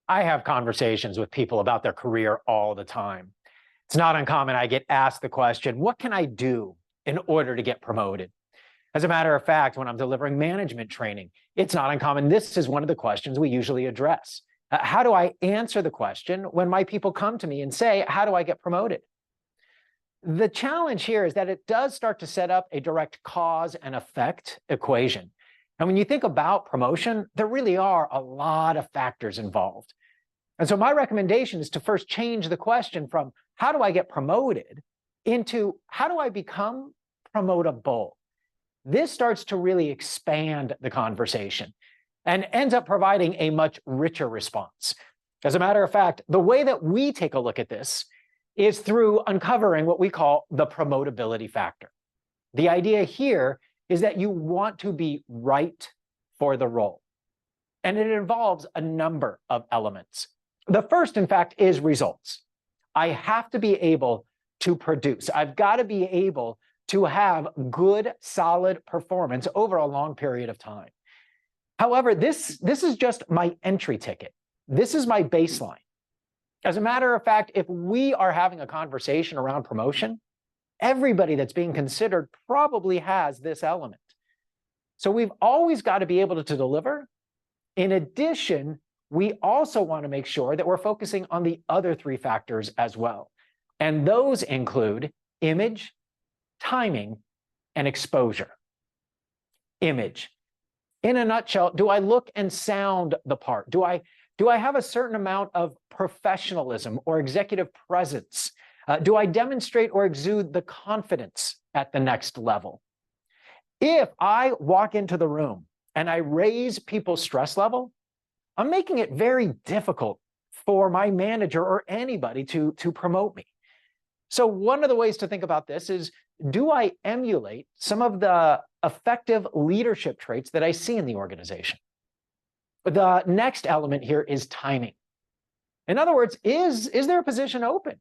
I have conversations with people about their career all the time. It's not uncommon I get asked the question, what can I do in order to get promoted? As a matter of fact, when I'm delivering management training, it's not uncommon. This is one of the questions we usually address. How do I answer the question when my people come to me and say, how do I get promoted? The challenge here is that it does start to set up a direct cause and effect equation. And when you think about promotion, there really are a lot of factors involved. And so my recommendation is to first change the question from how do I get promoted into how do I become promotable? This starts to really expand the conversation and ends up providing a much richer response. As a matter of fact, the way that we take a look at this is through uncovering what we call the promotability factor. The idea here is that you want to be right for the role. And it involves a number of elements. The first, in fact, is results. I have to be able to produce. I've got to be able to have good, solid performance over a long period of time. However, this is just my entry ticket. This is my baseline. As a matter of fact, if we are having a conversation around promotion, everybody that's being considered probably has this element. So we've always got to be able to deliver. In addition, we also want to make sure that we're focusing on the other three factors as well. And those include image, timing, and exposure. Image. In a nutshell, do I look and sound the part? Do I have a certain amount of professionalism or executive presence? Do I demonstrate or exude the confidence at the next level? If I walk into the room and I raise people's stress level, I'm making it very difficult for my manager or anybody to promote me. So one of the ways to think about this is, do I emulate some of the effective leadership traits that I see in the organization? The next element here is timing. In other words, is there a position open?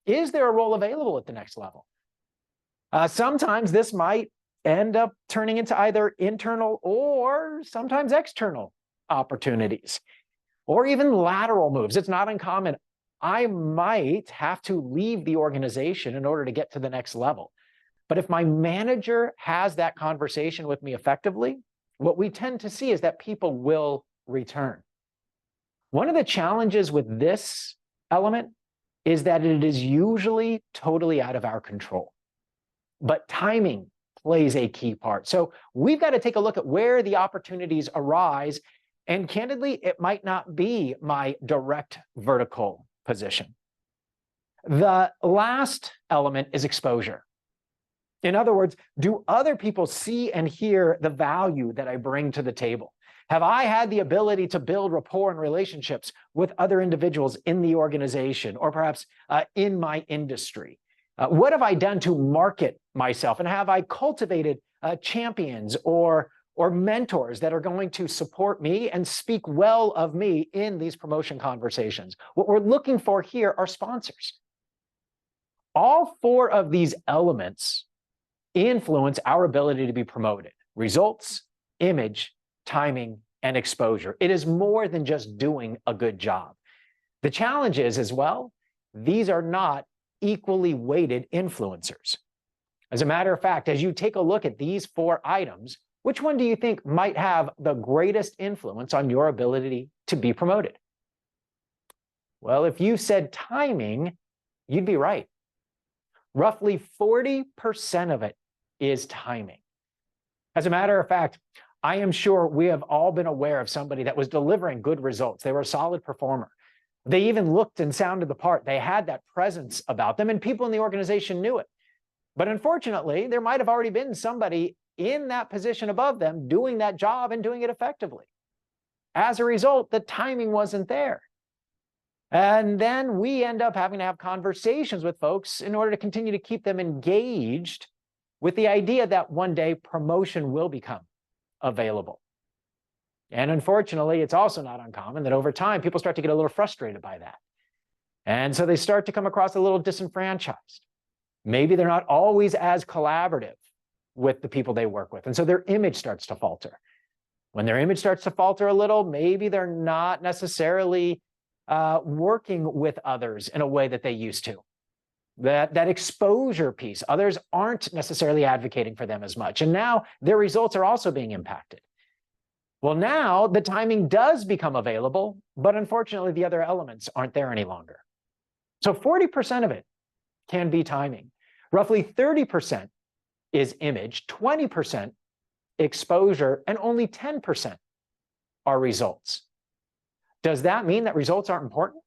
Is there a role available at the next level? Sometimes this might end up turning into either internal or sometimes external opportunities, or even lateral moves. It's not uncommon. I might have to leave the organization in order to get to the next level. But if my manager has that conversation with me effectively, what we tend to see is that people will return. One of the challenges with this element is that it is usually totally out of our control. But timing plays a key part. So we've got to take a look at where the opportunities arise. And candidly, it might not be my direct vertical position. The last element is exposure. In other words, do other people see and hear the value that I bring to the table? Have I had the ability to build rapport and relationships with other individuals in the organization or perhaps in my industry? What have I done to market myself? And have I cultivated champions or mentors that are going to support me and speak well of me in these promotion conversations? What we're looking for here are sponsors. All four of these elements influence our ability to be promoted: results, image, timing, and exposure. It is more than just doing a good job. The challenge is, as well, these are not equally weighted influencers. As a matter of fact, as you take a look at these four items, which one do you think might have the greatest influence on your ability to be promoted? Well, if you said timing, you'd be right. Roughly 40% of it is timing. As a matter of fact, I am sure we have all been aware of somebody that was delivering good results. They were a solid performer. They even looked and sounded the part. They had that presence about them, and people in the organization knew it. But unfortunately, there might have already been somebody in that position above them doing that job and doing it effectively. As a result, the timing wasn't there. And then we end up having to have conversations with folks in order to continue to keep them engaged with the idea that one day promotion will become available. And unfortunately, it's also not uncommon that over time, people start to get a little frustrated by that. And so they start to come across a little disenfranchised. Maybe they're not always as collaborative with the people they work with. And so their image starts to falter. When their image starts to falter a little, maybe they're not necessarily working with others in a way that they used to. That exposure piece, others aren't necessarily advocating for them as much. And now their results are also being impacted. Well, now the timing does become available, but unfortunately the other elements aren't there any longer. So 40% of it can be timing. Roughly 30% is image, 20% exposure, and only 10% are results. Does that mean that results aren't important?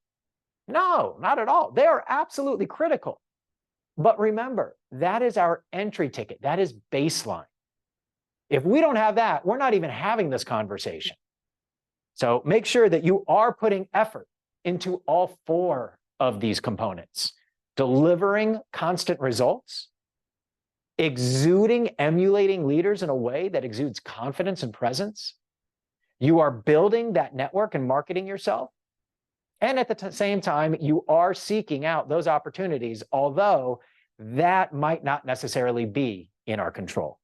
No, not at all. They are absolutely critical. But remember, that is our entry ticket. That is baseline. If we don't have that, we're not even having this conversation. So make sure that you are putting effort into all 4 of these components: delivering constant results, emulating leaders in a way that exudes confidence and presence. You are building that network and marketing yourself. And at the same time, you are seeking out those opportunities, although that might not necessarily be in our control.